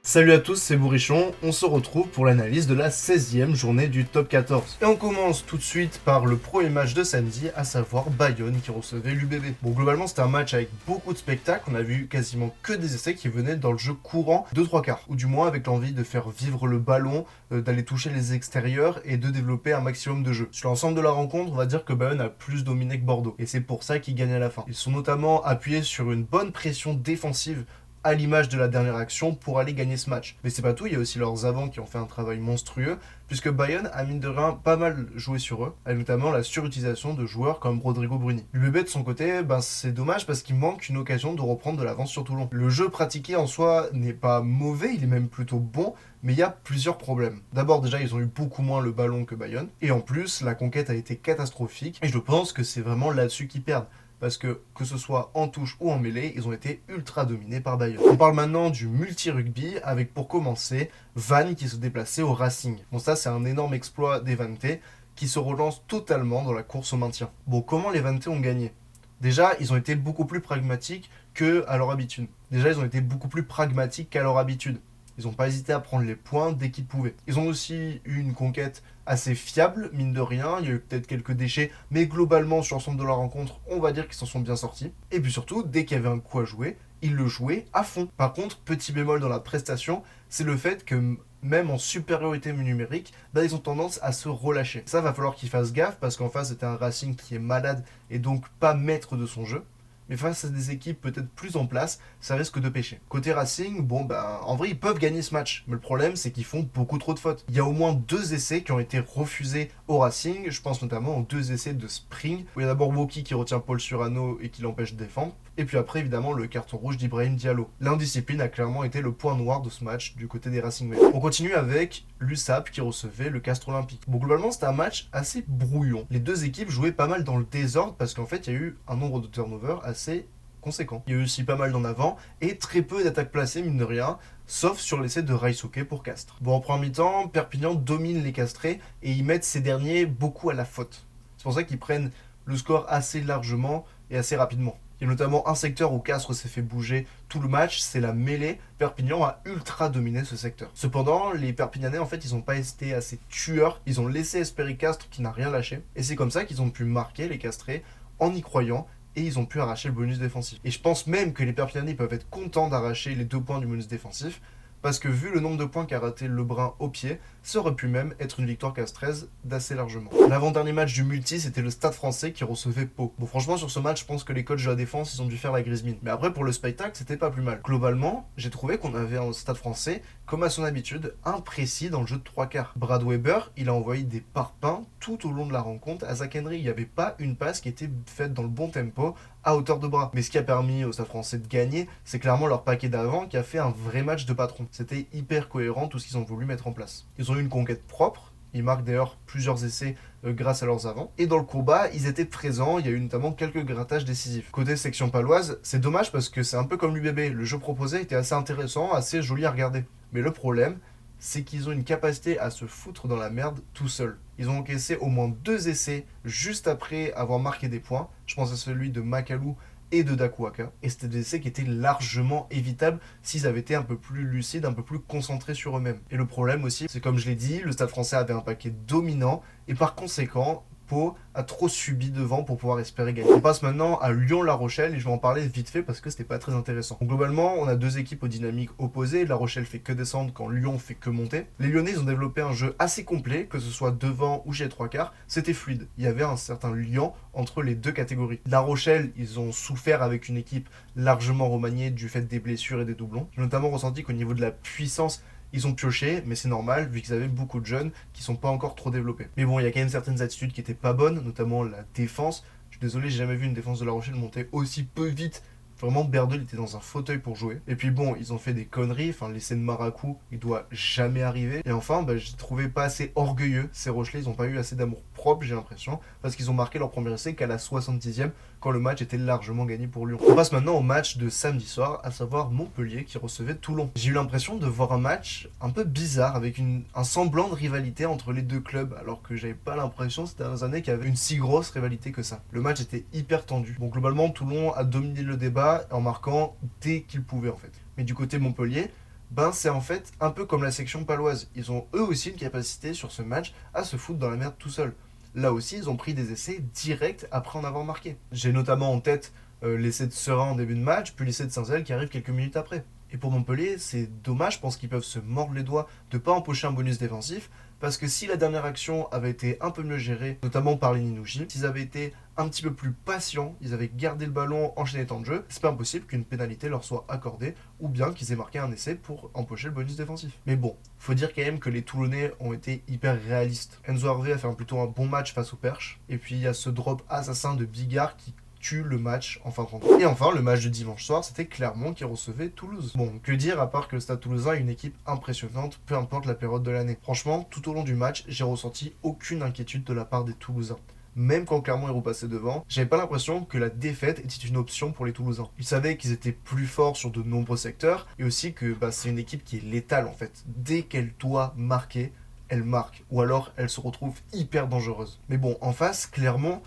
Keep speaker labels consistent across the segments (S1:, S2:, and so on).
S1: Salut à tous, c'est Bourrichon, on se retrouve pour l'analyse de la 16e journée du top 14. Et on commence tout de suite par le premier match de samedi, à savoir Bayonne qui recevait l'UBB. Bon, globalement c'était un match avec beaucoup de spectacles, on a vu quasiment que des essais qui venaient dans le jeu courant de 3/4, ou du moins avec l'envie de faire vivre le ballon, d'aller toucher les extérieurs et de développer un maximum de jeu. Sur l'ensemble de la rencontre, on va dire que Bayonne a plus dominé que Bordeaux, et c'est pour ça qu'ils gagnent à la fin. Ils sont notamment appuyés sur une bonne pression défensive à l'image de la dernière action pour aller gagner ce match. Mais c'est pas tout, il y a aussi leurs avants qui ont fait un travail monstrueux, puisque Bayonne a mine de rien pas mal joué sur eux, avec notamment la surutilisation de joueurs comme Rodrigo Bruni. L'UBB de son côté, c'est dommage parce qu'il manque une occasion de reprendre de l'avance sur Toulon. Le jeu pratiqué en soi n'est pas mauvais, il est même plutôt bon, mais il y a plusieurs problèmes. D'abord déjà, ils ont eu beaucoup moins le ballon que Bayonne, et en plus, la conquête a été catastrophique, et je pense que c'est vraiment là-dessus qu'ils perdent parce que ce soit en touche ou en mêlée, ils ont été ultra dominés par Bayonne. On parle maintenant du multi-rugby, avec pour commencer Vannes qui se déplaçait au Racing. Bon ça c'est un énorme exploit des Vannetais, qui se relancent totalement dans la course au maintien. Bon, comment les Vannetais ont gagné? Déjà, ils ont été beaucoup plus pragmatiques qu'à leur habitude. Déjà, ils ont été beaucoup plus pragmatiques qu'à leur habitude. Ils n'ont pas hésité à prendre les points dès qu'ils pouvaient. Ils ont aussi eu une conquête assez fiable, mine de rien. Il y a eu peut-être quelques déchets, mais globalement, sur l'ensemble de la rencontre, on va dire qu'ils s'en sont bien sortis. Et puis surtout, dès qu'il y avait un coup à jouer, ils le jouaient à fond. Par contre, petit bémol dans la prestation, c'est le fait que même en supériorité numérique, ils ont tendance à se relâcher. Ça, va falloir qu'ils fassent gaffe, parce qu'en face, c'était un Racing qui est malade et donc pas maître de son jeu. Mais face à des équipes peut-être plus en place, ça risque de pêcher. Côté Racing, en vrai, ils peuvent gagner ce match. Mais le problème, c'est qu'ils font beaucoup trop de fautes. Il y a au moins 2 essais qui ont été refusés au Racing. Je pense notamment aux 2 essais de Spring, où il y a d'abord Woki qui retient Paul Surano et qui l'empêche de défendre. Et puis après, évidemment, le carton rouge d'Ibrahim Diallo. L'indiscipline a clairement été le point noir de ce match du côté des Racingmen. On continue avec l'USAP qui recevait le Castres Olympique. Bon, globalement, c'était un match assez brouillon. Les deux équipes jouaient pas mal dans le désordre parce qu'en fait, il y a eu un nombre de turnovers assez conséquent. Il y a eu aussi pas mal d'en avant et très peu d'attaques placées, mine de rien, sauf sur l'essai de Raisuke pour Castres. Bon, en premier mi-temps, Perpignan domine les Castrés et ils mettent ces derniers beaucoup à la faute. C'est pour ça qu'ils prennent le score assez largement et assez rapidement. Il y a notamment un secteur où Castres s'est fait bouger tout le match, c'est la mêlée. Perpignan a ultra dominé ce secteur. Cependant, les Perpignanais, en fait, ils n'ont pas été assez tueurs. Ils ont laissé espérer Castres qui n'a rien lâché. Et c'est comme ça qu'ils ont pu marquer les Castrés en y croyant. Et ils ont pu arracher le bonus défensif. Et je pense même que les Perpignanais peuvent être contents d'arracher les 2 points du bonus défensif, parce que vu le nombre de points qu'a raté Lebrun au pied, ça aurait pu même être une victoire castraise d'assez largement. L'avant-dernier match du multi, c'était le Stade Français qui recevait Pau. Bon, franchement, sur ce match, je pense que les coachs de la défense, ils ont dû faire la grise mine. Mais après, pour le spectacle, c'était pas plus mal. Globalement, j'ai trouvé qu'on avait un Stade Français, comme à son habitude, imprécis dans le jeu de 3/4. Brad Weber, il a envoyé des parpaings tout au long de la rencontre à Zach Henry. Il n'y avait pas une passe qui était faite dans le bon tempo, à hauteur de bras. Mais ce qui a permis au Stade Français de gagner, c'est clairement leur paquet d'avant qui a fait un vrai match de patron. C'était hyper cohérent tout ce qu'ils ont voulu mettre en place. Ils ont eu une conquête propre. Ils marquent d'ailleurs plusieurs essais grâce à leurs avants. Et dans le combat, ils étaient présents. Il y a eu notamment quelques grattages décisifs. Côté section paloise, c'est dommage parce que c'est un peu comme l'UBB. Le jeu proposé était assez intéressant, assez joli à regarder. Mais le problème, c'est qu'ils ont une capacité à se foutre dans la merde tout seuls. Ils ont encaissé au moins 2 essais juste après avoir marqué des points. Je pense à celui de Makalou et de Dakuaka. Et c'était des essais qui étaient largement évitables s'ils avaient été un peu plus lucides, un peu plus concentrés sur eux-mêmes. Et le problème aussi, c'est comme je l'ai dit, le Stade Français avait un paquet dominant et par conséquent, Pau a trop subi devant pour pouvoir espérer gagner. On passe maintenant à Lyon-La Rochelle et je vais en parler vite fait parce que c'était pas très intéressant. Donc globalement, on a 2 équipes aux dynamiques opposées. La Rochelle fait que descendre quand Lyon fait que monter. Les Lyonnais, ils ont développé un jeu assez complet, que ce soit devant ou chez les 3/4. C'était fluide. Il y avait un certain lien entre les 2 catégories. La Rochelle, ils ont souffert avec une équipe largement remaniée du fait des blessures et des doublons. J'ai notamment ressenti qu'au niveau de la puissance, ils ont pioché, mais c'est normal vu qu'ils avaient beaucoup de jeunes qui sont pas encore trop développés. Mais bon, il y a quand même certaines attitudes qui étaient pas bonnes, notamment la défense. Je suis désolé, j'ai jamais vu une défense de La Rochelle monter aussi peu vite. Vraiment, Berdel était dans un fauteuil pour jouer. Et puis bon, ils ont fait des conneries. Enfin, l'essai de Maracou, il doit jamais arriver. Et enfin, j'ai trouvé pas assez orgueilleux. Ces Rochelais, ils ont pas eu assez d'amour propre, j'ai l'impression. Parce qu'ils ont marqué leur premier essai qu'à la 70e, quand le match était largement gagné pour Lyon. On passe maintenant au match de samedi soir, à savoir Montpellier qui recevait Toulon. J'ai eu l'impression de voir un match un peu bizarre, avec un semblant de rivalité entre les 2 clubs, alors que j'avais pas l'impression ces dernières années qu'il y avait une si grosse rivalité que ça. Le match était hyper tendu. Bon, globalement, Toulon a dominé le débat en marquant dès qu'il pouvait en fait. Mais du côté Montpellier, Ben c'est en fait un peu comme la section paloise. Ils ont eux aussi une capacité sur ce match à se foutre dans la merde tout seul. Là aussi, ils ont pris des essais directs après en avoir marqué. J'ai notamment en tête l'essai de Serein en début de match, puis l'essai de Saint-Zel qui arrive quelques minutes après. Et pour Montpellier, c'est dommage, je pense qu'ils peuvent se mordre les doigts de ne pas empocher un bonus défensif, parce que si la dernière action avait été un peu mieux gérée, notamment par les Ninouji, s'ils avaient été un petit peu plus patients, ils avaient gardé le ballon, enchaîné temps de jeu, c'est pas impossible qu'une pénalité leur soit accordée, ou bien qu'ils aient marqué un essai pour empocher le bonus défensif. Mais bon, faut dire quand même que les Toulonnais ont été hyper réalistes. Enzo Harvey a fait plutôt un bon match face au Perche, et puis il y a ce drop assassin de Bigard qui tue le match en fin de rencontre. Et enfin, le match de dimanche soir, c'était Clermont qui recevait Toulouse. Bon, que dire à part que le Stade Toulousain est une équipe impressionnante, peu importe la période de l'année. Franchement, tout au long du match, j'ai ressenti aucune inquiétude de la part des Toulousains. Même quand Clermont est repassé devant, j'avais pas l'impression que la défaite était une option pour les Toulousains. Ils savaient qu'ils étaient plus forts sur de nombreux secteurs, et aussi que c'est une équipe qui est létale en fait. Dès qu'elle doit marquer, elle marque, ou alors elle se retrouve hyper dangereuse. Mais bon, en face, Clermont,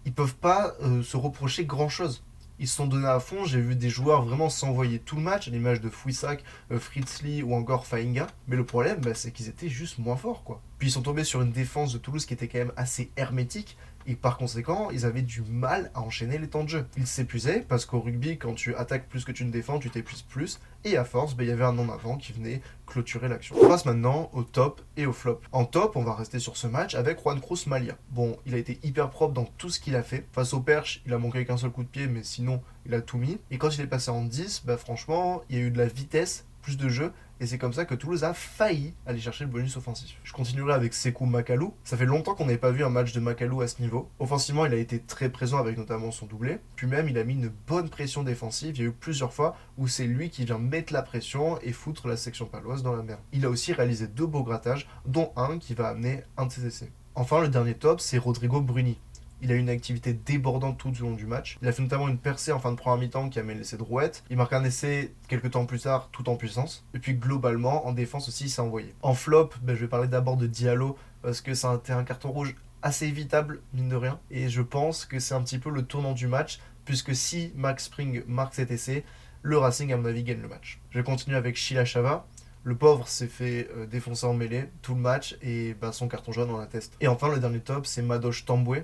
S1: ils peuvent pas se reprocher grand chose. Ils se sont donnés à fond, j'ai vu des joueurs vraiment s'envoyer tout le match, à l'image de Fouissac, Fritzli ou encore Fainga. Mais le problème, c'est qu'ils étaient juste moins forts, quoi. Puis ils sont tombés sur une défense de Toulouse qui était quand même assez hermétique, et par conséquent, ils avaient du mal à enchaîner les temps de jeu. Ils s'épuisaient, parce qu'au rugby, quand tu attaques plus que tu ne défends, tu t'épuises plus, et à force, il y avait un en avant qui venait clôturer l'action. On passe maintenant au top et au flop. En top, on va rester sur ce match avec Juan Cruz Malia. Bon, il a été hyper propre dans tout ce qu'il a fait. Face au Perche, il a manqué qu'un seul coup de pied, mais sinon, il a tout mis. Et quand il est passé en 10, franchement, il y a eu de la vitesse, plus de jeu, et c'est comme ça que Toulouse a failli aller chercher le bonus offensif. Je continuerai avec Sekou Makalou. Ça fait longtemps qu'on n'avait pas vu un match de Makalou à ce niveau. Offensivement, il a été très présent avec notamment son doublé. Puis même, il a mis une bonne pression défensive. Il y a eu plusieurs fois où c'est lui qui vient mettre la pression et foutre la section paloise dans la merde. Il a aussi réalisé 2 beaux grattages, dont un qui va amener un de ses essais. Enfin, le dernier top, c'est Rodrigo Bruni. Il a eu une activité débordante tout au long du match. Il a fait notamment une percée en fin de première mi-temps qui a mené l'essai de Rouette. Il marque un essai quelques temps plus tard, tout en puissance. Et puis globalement, en défense aussi, il s'est envoyé. En flop, je vais parler d'abord de Diallo, parce que ça a été un carton rouge assez évitable, mine de rien. Et je pense que c'est un petit peu le tournant du match, puisque si Max Spring marque cet essai, le Racing, à mon avis, gagne le match. Je vais continuer avec Sheila Chava. Le pauvre s'est fait défoncer en mêlée tout le match, et son carton jaune en atteste. Et enfin, le dernier top, c'est Madoche Tamboué.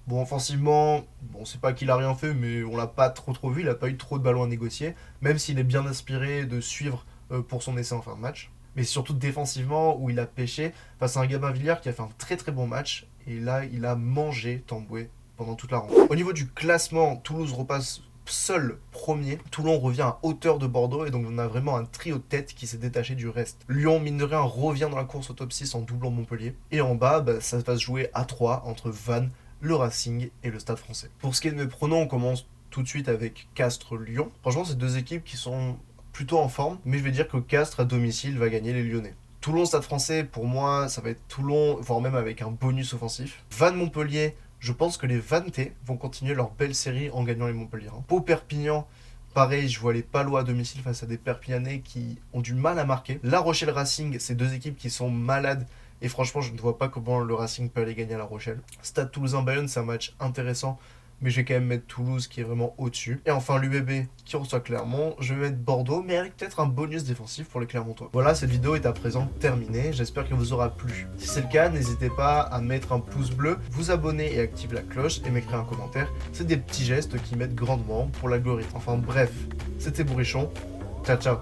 S1: Bon, offensivement, c'est pas qu'il a rien fait, mais on l'a pas trop vu, il a pas eu trop de ballons à négocier, même s'il est bien inspiré de suivre pour son essai en fin de match. Mais surtout défensivement, où il a pêché face à un Gabin Villiers qui a fait un très très bon match, et là, il a mangé Tamboué pendant toute la rencontre. Au niveau du classement, Toulouse repasse seul premier. Toulon revient à hauteur de Bordeaux, et donc on a vraiment un trio de tête qui s'est détaché du reste. Lyon, mine de rien, revient dans la course au top 6 en doublant Montpellier. Et en bas, ça va se jouer à 3 entre Vannes, le Racing et le Stade Français. Pour ce qui est de mes pronos, on commence tout de suite avec Castres-Lyon. Franchement, c'est 2 équipes qui sont plutôt en forme, mais je vais dire que Castres à domicile va gagner les Lyonnais. Toulon-Stade Français, pour moi, ça va être Toulon, voire même avec un bonus offensif. Vannes-Montpellier, je pense que les Vannetais vont continuer leur belle série en gagnant les Montpelliérains. Pau-Perpignan, pareil, je vois les Palois à domicile face à des Perpignanais qui ont du mal à marquer. La Rochelle-Racing, c'est 2 équipes qui sont malades. Et franchement, je ne vois pas comment le Racing peut aller gagner à La Rochelle. Stade Toulousain-Bayonne, c'est un match intéressant, mais je vais quand même mettre Toulouse qui est vraiment au-dessus. Et enfin, l'UBB qui reçoit Clermont, je vais mettre Bordeaux, mais avec peut-être un bonus défensif pour les Clermontois. Voilà, cette vidéo est à présent terminée. J'espère qu'elle vous aura plu. Si c'est le cas, n'hésitez pas à mettre un pouce bleu, vous abonner et activer la cloche et m'écrire un commentaire. C'est des petits gestes qui m'aident grandement pour l'algorithme. Enfin bref, c'était Bourrichon. Ciao, ciao.